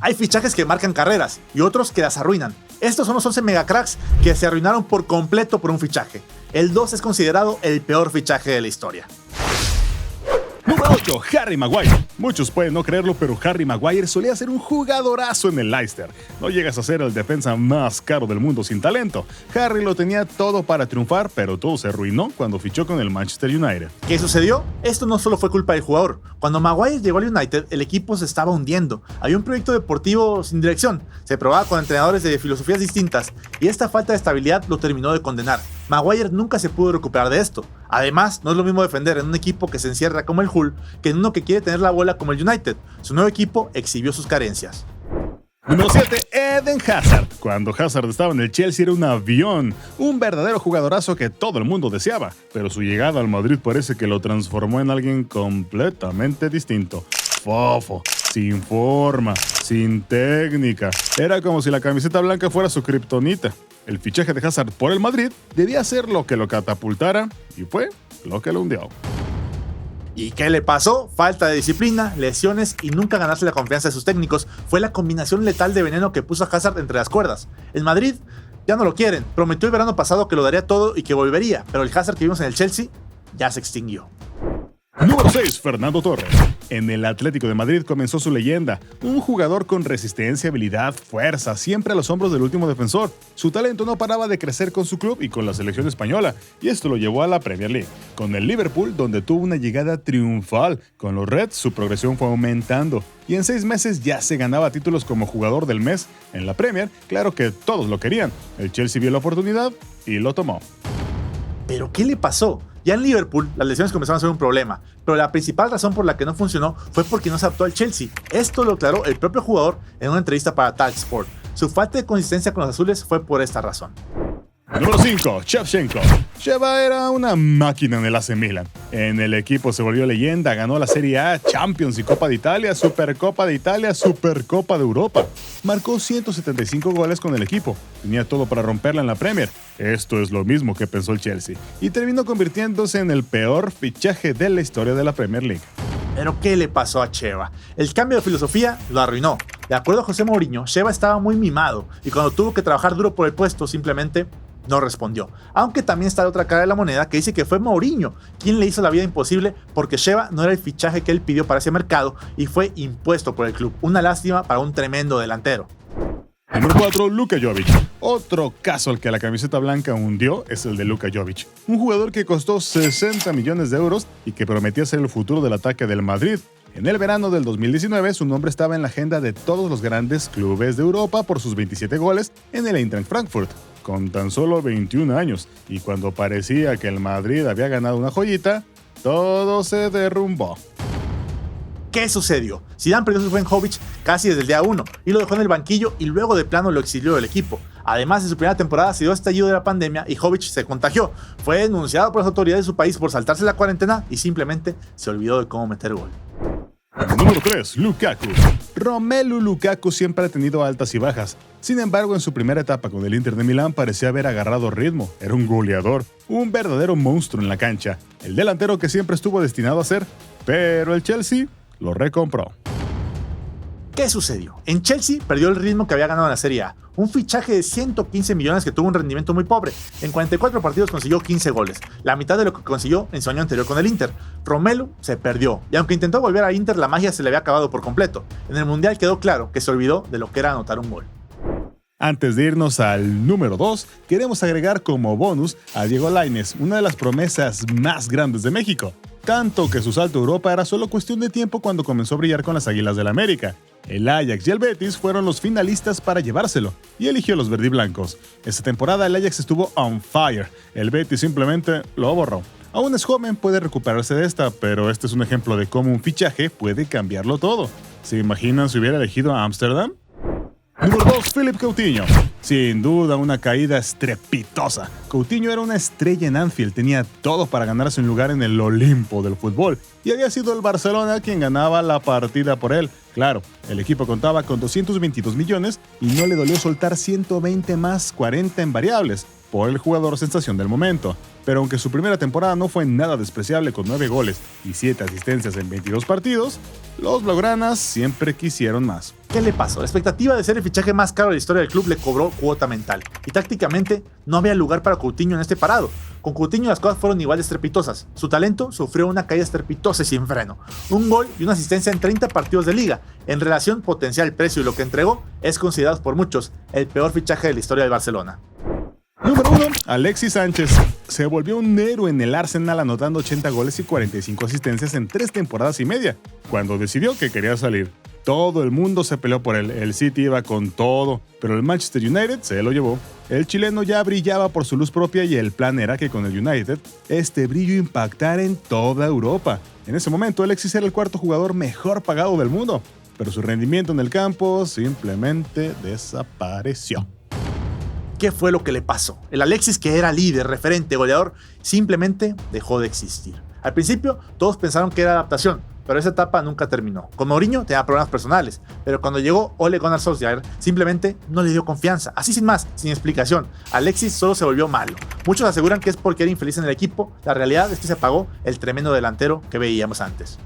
Hay fichajes que marcan carreras y otros que las arruinan. Estos son los 11 megacracks que se arruinaron por completo por un fichaje. El 2 es considerado el peor fichaje de la historia. Número 8. Harry Maguire. Muchos pueden no creerlo, pero Harry Maguire solía ser un jugadorazo en el Leicester. No llegas a ser el defensa más caro del mundo sin talento. Harry lo tenía todo para triunfar, pero todo se arruinó cuando fichó con el Manchester United. ¿Qué sucedió? Esto no solo fue culpa del jugador. Cuando Maguire llegó al United, el equipo se estaba hundiendo. Había un proyecto deportivo sin dirección. Se probaba con entrenadores de filosofías distintas y esta falta de estabilidad lo terminó de condenar. Maguire nunca se pudo recuperar de esto. Además, no es lo mismo defender en un equipo que se encierra como el Hull que en uno que quiere tener la bola como el United. Su nuevo equipo exhibió sus carencias. Número 7. Eden Hazard. Cuando Hazard estaba en el Chelsea era un avión, un verdadero jugadorazo que todo el mundo deseaba, pero su llegada al Madrid parece que lo transformó en alguien completamente distinto. Fofo, sin forma, sin técnica. Era como si la camiseta blanca fuera su kriptonita. El fichaje de Hazard por el Madrid debía ser lo que lo catapultara y fue lo que lo hundió. ¿Y qué le pasó? Falta de disciplina, lesiones y nunca ganarse la confianza de sus técnicos fue la combinación letal de veneno que puso a Hazard entre las cuerdas. El Madrid ya no lo quieren, prometió el verano pasado que lo daría todo y que volvería, pero el Hazard que vimos en el Chelsea ya se extinguió. Número 6. Fernando Torres. En el Atlético de Madrid comenzó su leyenda, un jugador con resistencia, habilidad, fuerza, siempre a los hombros del último defensor. Su talento no paraba de crecer con su club y con la selección española, y esto lo llevó a la Premier League. Con el Liverpool, donde tuvo una llegada triunfal, con los Reds su progresión fue aumentando, y en 6 meses ya se ganaba títulos como jugador del mes. En la Premier, claro que todos lo querían. El Chelsea vio la oportunidad y lo tomó. ¿Pero qué le pasó? Ya en Liverpool, las lesiones comenzaron a ser un problema, pero la principal razón por la que no funcionó fue porque no se adaptó al Chelsea. Esto lo aclaró el propio jugador en una entrevista para Talksport. Su falta de consistencia con los azules fue por esta razón. Número 5. Shevchenko. Sheva era una máquina en el AC Milan. En el equipo se volvió leyenda, ganó la Serie A, Champions y Copa de Italia, Supercopa de Italia, Supercopa de Europa. Marcó 175 goles con el equipo. Tenía todo para romperla en la Premier. Esto es lo mismo que pensó el Chelsea. Y terminó convirtiéndose en el peor fichaje de la historia de la Premier League. ¿Pero qué le pasó a Sheva? El cambio de filosofía lo arruinó. De acuerdo a José Mourinho, Sheva estaba muy mimado y cuando tuvo que trabajar duro por el puesto simplemente no respondió. Aunque también está la otra cara de la moneda que dice que fue Mourinho quien le hizo la vida imposible porque Sheva no era el fichaje que él pidió para ese mercado y fue impuesto por el club. Una lástima para un tremendo delantero. Número 4. Luka Jovic. Otro caso al que la camiseta blanca hundió es el de Luka Jovic, un jugador que costó 60 millones de euros y que prometía ser el futuro del ataque del Madrid. En el verano del 2019 su nombre estaba en la agenda de todos los grandes clubes de Europa por sus 27 goles en el Eintracht Frankfurt, con tan solo 21 años, y cuando parecía que el Madrid había ganado una joyita, todo se derrumbó. ¿Qué sucedió? Zidane perdió su fe en Jovic casi desde el día 1 y lo dejó en el banquillo y luego de plano lo exilió del equipo. Además, en su primera temporada se dio estallido de la pandemia y Jovic se contagió. Fue denunciado por las autoridades de su país por saltarse la cuarentena y simplemente se olvidó de cómo meter gol. Número 3. Lukaku. Romelu Lukaku siempre ha tenido altas y bajas. Sin embargo, en su primera etapa con el Inter de Milán parecía haber agarrado ritmo. Era un goleador, un verdadero monstruo en la cancha. El delantero que siempre estuvo destinado a ser, pero el Chelsea lo recompró. ¿Qué sucedió? En Chelsea perdió el ritmo que había ganado en la Serie A. Un fichaje de 115 millones que tuvo un rendimiento muy pobre. En 44 partidos consiguió 15 goles, la mitad de lo que consiguió en su año anterior con el Inter. Romelu se perdió, y aunque intentó volver a Inter, la magia se le había acabado por completo. En el Mundial quedó claro que se olvidó de lo que era anotar un gol. Antes de irnos al número 2, queremos agregar como bonus a Diego Lainez, una de las promesas más grandes de México. Tanto que su salto a Europa era solo cuestión de tiempo cuando comenzó a brillar con las Águilas del América. El Ajax y el Betis fueron los finalistas para llevárselo, y eligió a los verdiblancos. Esta temporada el Ajax estuvo on fire, el Betis simplemente lo borró. Aún es joven, puede recuperarse de esta, pero este es un ejemplo de cómo un fichaje puede cambiarlo todo. ¿Se imaginan si hubiera elegido a Ámsterdam? Número 2. Philippe Coutinho. Sin duda una caída estrepitosa. Coutinho era una estrella en Anfield, tenía todo para ganarse un lugar en el Olimpo del fútbol y había sido el Barcelona quien ganaba la partida por él. Claro, el equipo contaba con 222 millones y no le dolió soltar 120 más 40 en variables por el jugador sensación del momento. Pero aunque su primera temporada no fue nada despreciable con 9 goles y 7 asistencias en 22 partidos, los blaugranas siempre quisieron más. ¿Qué le pasó? La expectativa de ser el fichaje más caro de la historia del club le cobró cuota mental, y tácticamente no había lugar para Coutinho en este parado. Con Coutinho las cosas fueron igual de estrepitosas. Su talento sufrió una caída estrepitosa y sin freno. Un gol y una asistencia en 30 partidos de liga. En relación potencial-precio y lo que entregó, es considerado por muchos el peor fichaje de la historia del Barcelona. Número 1. Alexis Sánchez. Se volvió un héroe en el Arsenal anotando 80 goles y 45 asistencias en 3 temporadas y media, cuando decidió que quería salir. Todo el mundo se peleó por él, el City iba con todo, pero el Manchester United se lo llevó. El chileno ya brillaba por su luz propia y el plan era que con el United, este brillo impactara en toda Europa. En ese momento Alexis era el cuarto jugador mejor pagado del mundo, pero su rendimiento en el campo simplemente desapareció. ¿Qué fue lo que le pasó? El Alexis, que era líder, referente, goleador, simplemente dejó de existir. Al principio todos pensaron que era adaptación, pero esa etapa nunca terminó. Con Mourinho tenía problemas personales, pero cuando llegó Ole Gunnar Solskjaer, simplemente no le dio confianza. Así sin más, sin explicación, Alexis solo se volvió malo. Muchos aseguran que es porque era infeliz en el equipo, la realidad es que se apagó el tremendo delantero que veíamos antes.